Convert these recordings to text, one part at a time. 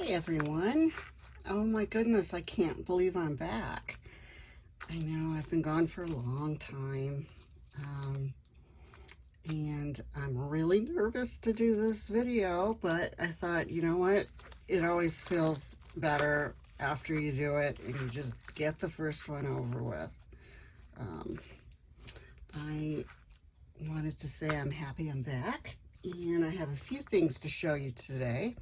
Hi everyone. Oh my goodness, I can't believe I'm back. I know I've been gone for a long time. And I'm really nervous to do this video, but I thought, you know what? It always feels better after you do it and you just get the first one over with. I wanted to say I'm happy I'm back, and I have a few things to show you today.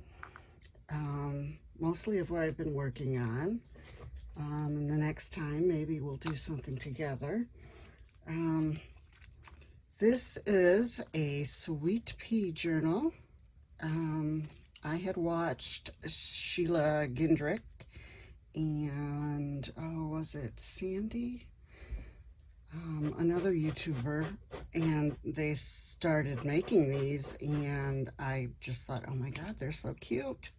Mostly of what I've been working on. And the next time maybe we'll do something together. This is a sweet pea journal. I had watched Sheila Gendrick and, was it Sandy? Another YouTuber, and they started making these, and I just thought, oh my God, they're so cute.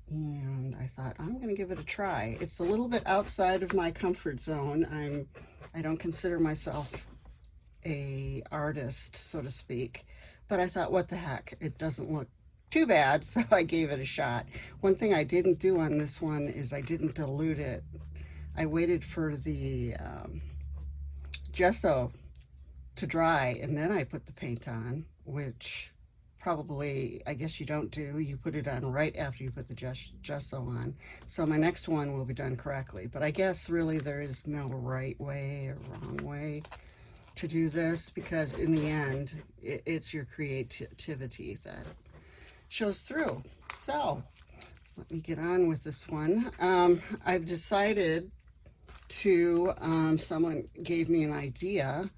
And I thought, I'm going to give it a try. It's a little bit outside of my comfort zone. I don't consider myself a artist, so to speak, but I thought, what the heck, it doesn't look too bad, so I gave it a shot. One thing I didn't do on this one is I didn't dilute it. I waited for the gesso to dry, and then I put the paint on, which probably, I guess you don't do. You put it on right after you put the gesso on. So my next one will be done correctly. But I guess really there is no right way or wrong way to do this, because in the end, it's your creativity that shows through. So let me get on with this one. I've decided to, someone gave me an idea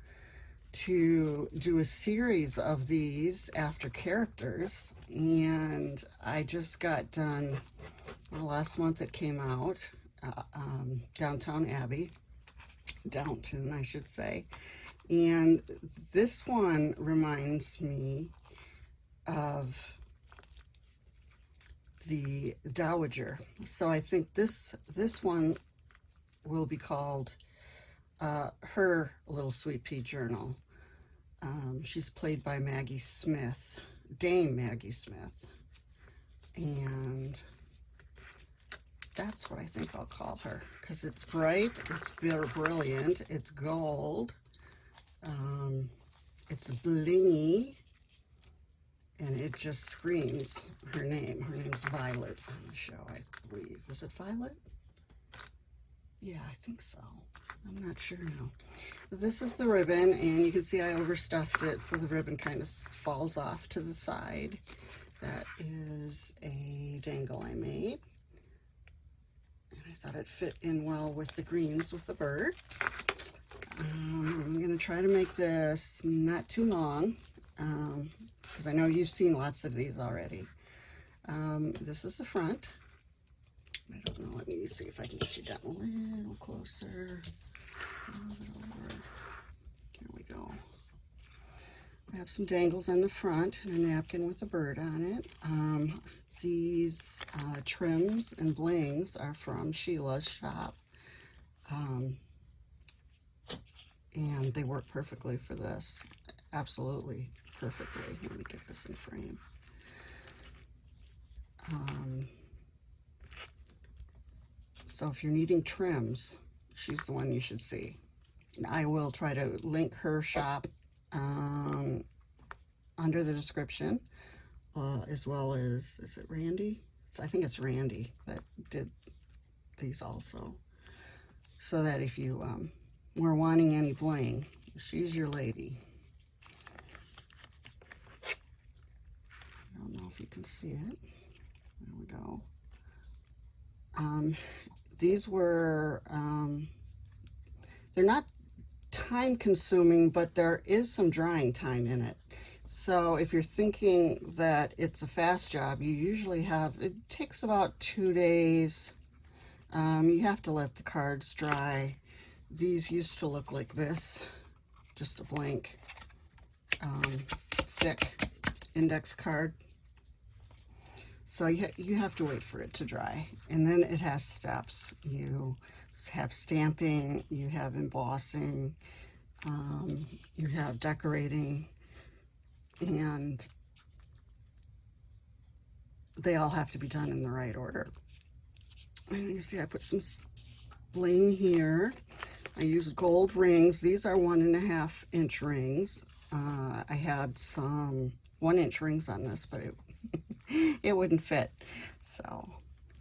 to do a series of these after characters, and I just got done, well, last month it came out, Downton Abby, Downton I should say, and this one reminds me of the Dowager, so I think this one will be called her little sweet pea journal. She's played by Maggie Smith, Dame Maggie Smith, and that's what I think I'll call her, because it's bright, it's brilliant, it's gold, it's blingy, and it just screams her name. Her name's Violet on the show, I believe. Was it Violet? Yeah, I think so. I'm not sure now. But this is the ribbon, and you can see I overstuffed it, so the ribbon kind of falls off to the side. That is a dangle I made, and I thought it fit in well with the greens with the bird. I'm going to try to make this not too long, because I know you've seen lots of these already. This is the front. I don't know, let me see if I can get you down a little closer. Move it over. Here we go. I have some dangles on the front and a napkin with a bird on it. These trims and blings are from Sheila's shop. And they work perfectly for this. Absolutely perfectly. Let me get this in frame. So if you're needing trims, she's the one you should see. And I will try to link her shop under the description, as well as, is it Randy? I think it's Randy that did these also. So that if you were wanting any bling, she's your lady. I don't know if you can see it. There we go. These were, they're not time consuming, but there is some drying time in it. So if you're thinking that it's a fast job, you usually have, it takes about 2 days. You have to let the cards dry. These used to look like this, just a blank, thick index card. So you have to wait for it to dry. And then it has steps. You have stamping, you have embossing, you have decorating, and they all have to be done in the right order. And you see I put some bling here. I use gold rings. These are 1.5 inch rings. I had some 1-inch rings on this, but it wouldn't fit. So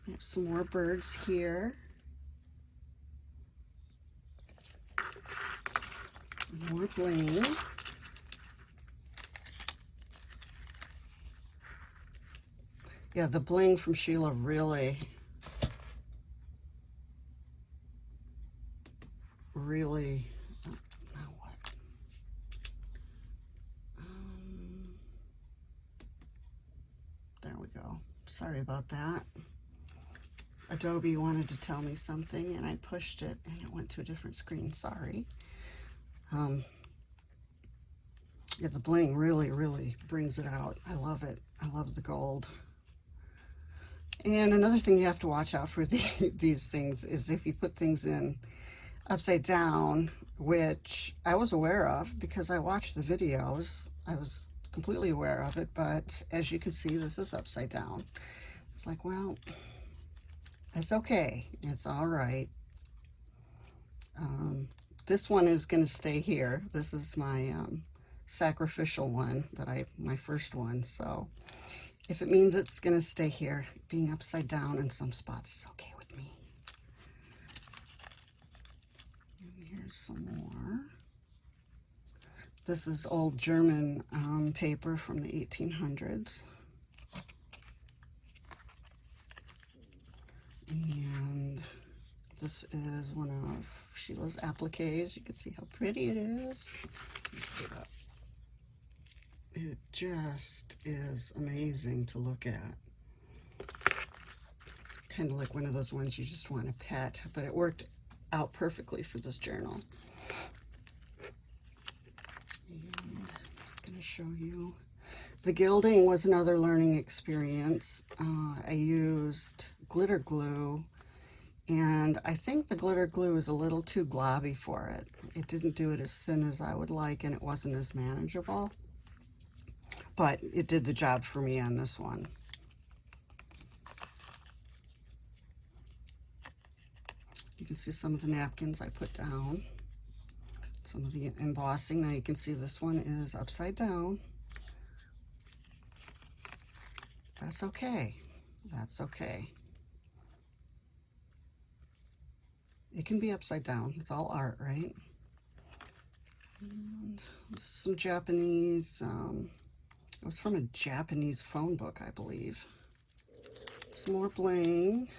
I have some more birds here. More bling. Yeah, the bling from Sheila really now what? There we go. Sorry about that. Adobe wanted to tell me something and I pushed it and it went to a different screen. Sorry. Yeah, the bling really brings it out. I love it. I love the gold. And another thing you have to watch out for these things is if you put things in upside down, which I was aware of because I watched the videos. I was completely aware of it, but as you can see, this is upside down. It's like, well, it's okay. It's all right. This one is going to stay here. This is my sacrificial one my first one. So if it means it's going to stay here, being upside down in some spots is okay with me. And here's some more. This is old German paper from the 1800s. And this is one of Sheila's appliques. You can see how pretty it is. Let's put it up. It just is amazing to look at. It's kind of like one of those ones you just want to pet, but it worked out perfectly for this journal. And I'm just going to show you. The gilding was another learning experience. I used glitter glue, and I think the glitter glue is a little too globby for it. It didn't do it as thin as I would like, and it wasn't as manageable. But it did the job for me on this one. You can see some of the napkins I put down. Some of the embossing. Now you can see this one is upside down. That's okay. That's okay. It can be upside down. It's all art, right? And some Japanese, it was from a Japanese phone book, I believe. Some more bling.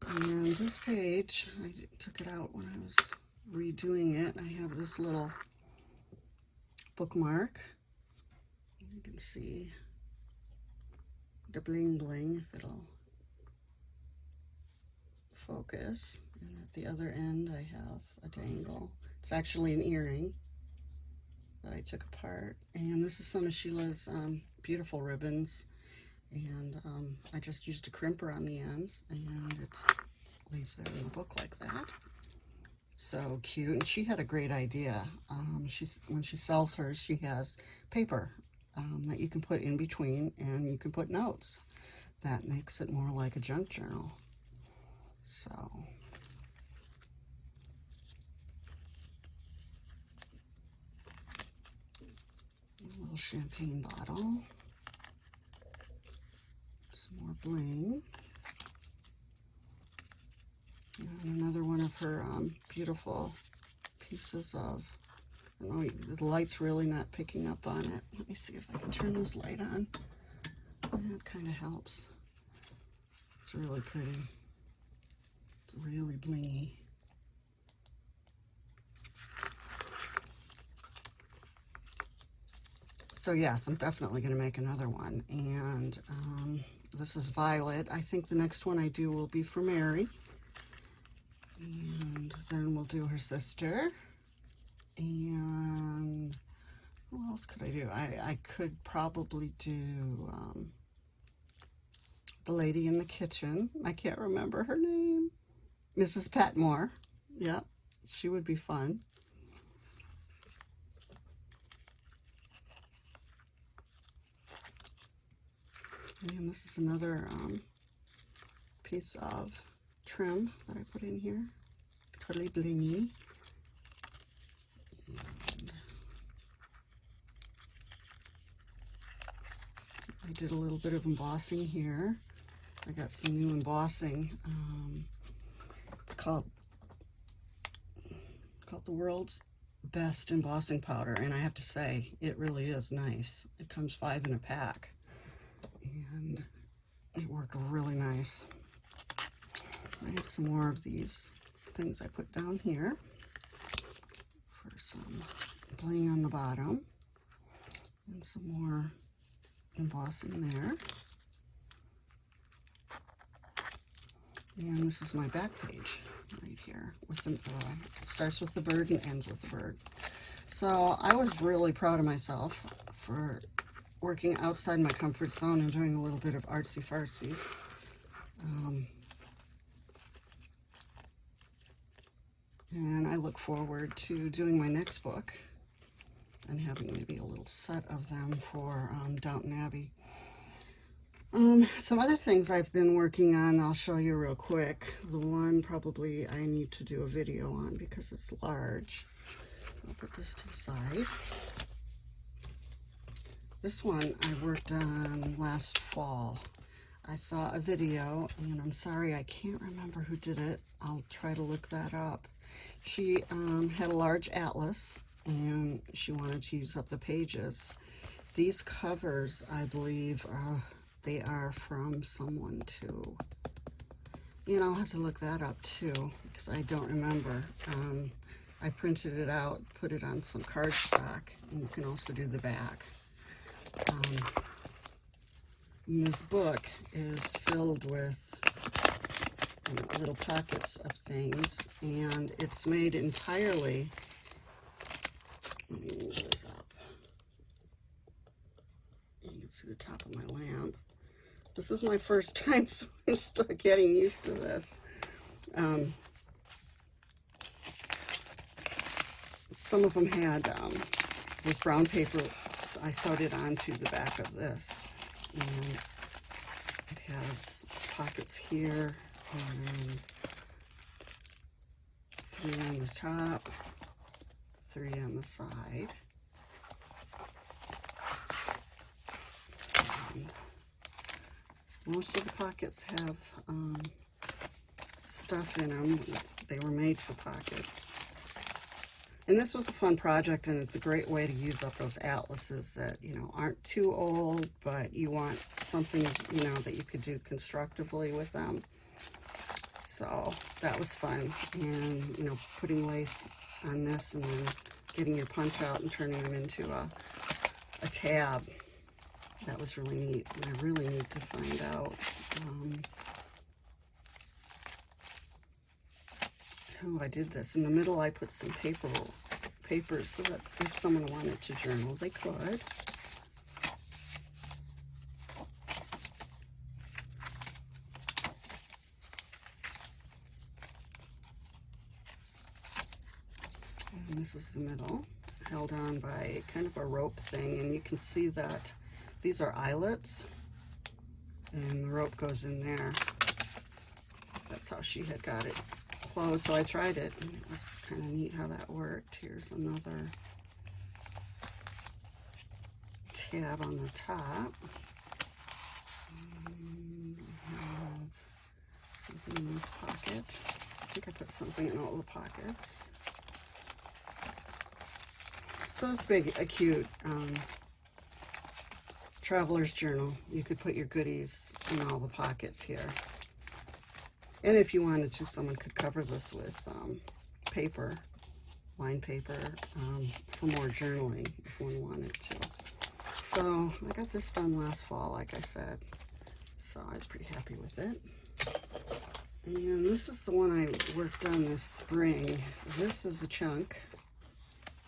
And this page, I took it out when I was redoing it. I have this little bookmark. You can see the bling bling, if it'll focus. And at the other end, I have a dangle. It's actually an earring that I took apart. And this is some of Sheila's beautiful ribbons. And I just used a crimper on the ends, and it lays there in the book like that. So cute. And she had a great idea. When she sells hers, she has paper that you can put in between, and you can put notes. That makes it more like a junk journal. So a little champagne bottle. Some more bling. And another one of her beautiful pieces of, I don't know, the light's really not picking up on it. Let me see if I can turn this light on. That kind of helps. It's really pretty. It's really blingy. So yes, I'm definitely going to make another one. And this is Violet. I think the next one I do will be for Mary. And then we'll do her sister. And who else could I do? I could probably do the lady in the kitchen. I can't remember her name. Mrs. Patmore. Yeah, she would be fun. And this is another piece of trim that I put in here. Totally blingy. And I did a little bit of embossing here. I got some new embossing. It's called the world's best embossing powder, and I have to say it really is nice. It comes 5 in a pack, and it worked really nice. I have some more of these things I put down here for some bling on the bottom, and some more embossing there. And this is my back page right here. With it starts with the bird and ends with the bird. So I was really proud of myself for working outside my comfort zone and doing a little bit of artsy fartsies. And I look forward to doing my next book and having maybe a little set of them for Downton Abbey. Some other things I've been working on, I'll show you real quick. The one probably I need to do a video on because it's large. I'll put this to the side. This one I worked on last fall. I saw a video, and I'm sorry I can't remember who did it. I'll try to look that up. She had a large atlas, and she wanted to use up the pages. These covers, I believe, they are from someone too. And I'll have to look that up too, because I don't remember. I printed it out, put it on some cardstock, and you can also do the back. And this book is filled with little pockets of things, and it's made entirely, let me move this up. You can see the top of my lamp. This is my first time, so I'm still getting used to this. Some of them had this brown paper. I sewed it onto the back of this, and it has pockets here, and 3 on the top, 3 on the side. Most of the pockets have stuff in them. They were made for pockets. And this was a fun project, and it's a great way to use up those atlases that, you know, aren't too old, but you want something, you know, that you could do constructively with them. So that was fun. And, you know, putting lace on this and then getting your punch out and turning them into a tab. That was really neat, and I really need to find out who I did this. In the middle, I put some papers so that if someone wanted to journal, they could. And this is the middle, held on by kind of a rope thing, and you can see that these are eyelets, and the rope goes in there. That's how she had got it closed, so I tried it, and it was kind of neat how that worked. Here's another tab on the top. And we have something in this pocket. I think I put something in all the pockets. So it's big, a cute traveler's journal. You could put your goodies in all the pockets here. And if you wanted to, someone could cover this with paper, lined paper, for more journaling if one wanted to. So I got this done last fall, like I said. So I was pretty happy with it. And this is the one I worked on this spring. This is a chunk,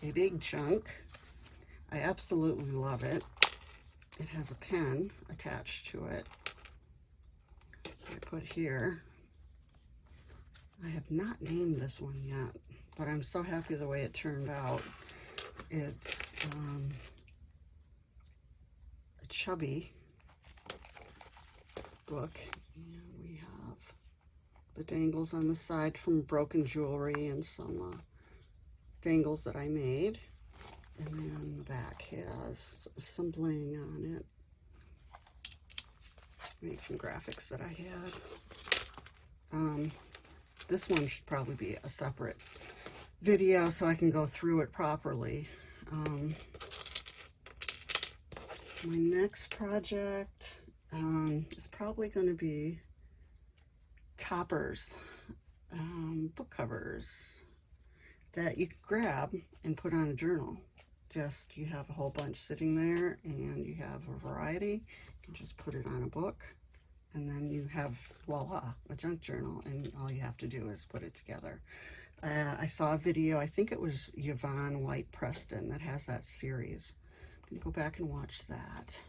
a big chunk. I absolutely love it. It has a pen attached to it. I put here. I have not named this one yet, but I'm so happy the way it turned out. It's a chubby book. And we have the dangles on the side from broken jewelry and some dangles that I made. And then the back has some bling on it. Made some graphics that I had. This one should probably be a separate video so I can go through it properly. My next project is probably going to be toppers, book covers that you can grab and put on a journal. Just, you have a whole bunch sitting there and you have a variety. You can just put it on a book and then you have, voila, a junk journal, and all you have to do is put it together. I saw a video, I think it was Yvonne White Preston that has that series. I'm gonna go back and watch that.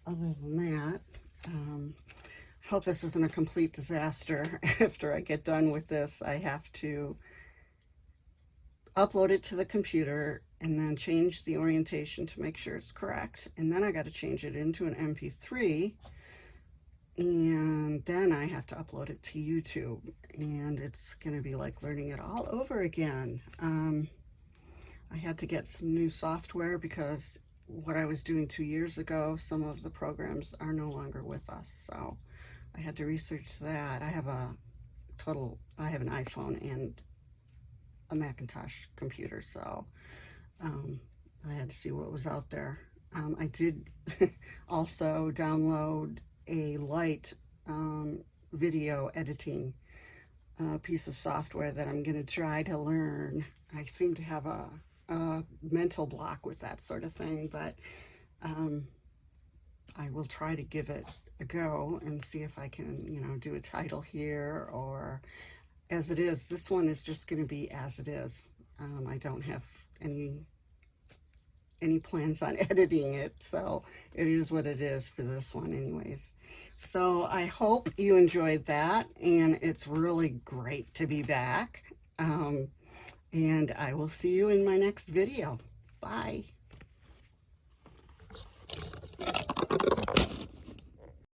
Other than that, hope this isn't a complete disaster. After I get done with this, I have to upload it to the computer and then change the orientation to make sure it's correct. And then I got to change it into an MP3. And then I have to upload it to YouTube. And it's going to be like learning it all over again. I had to get some new software because what I was doing 2 years ago, some of the programs are no longer with us. So I had to research that. I have an iPhone and a Macintosh computer, so I had to see what was out there. I did also download a light video editing piece of software that I'm going to try to learn. I seem to have a mental block with that sort of thing, but I will try to give it a go and see if I can, do a title here, or as it is. This one is just going to be as it is. I don't have any plans on editing it, so it is what it is for this one anyways. So I hope you enjoyed that, and it's really great to be back. And I will see you in my next video. Bye.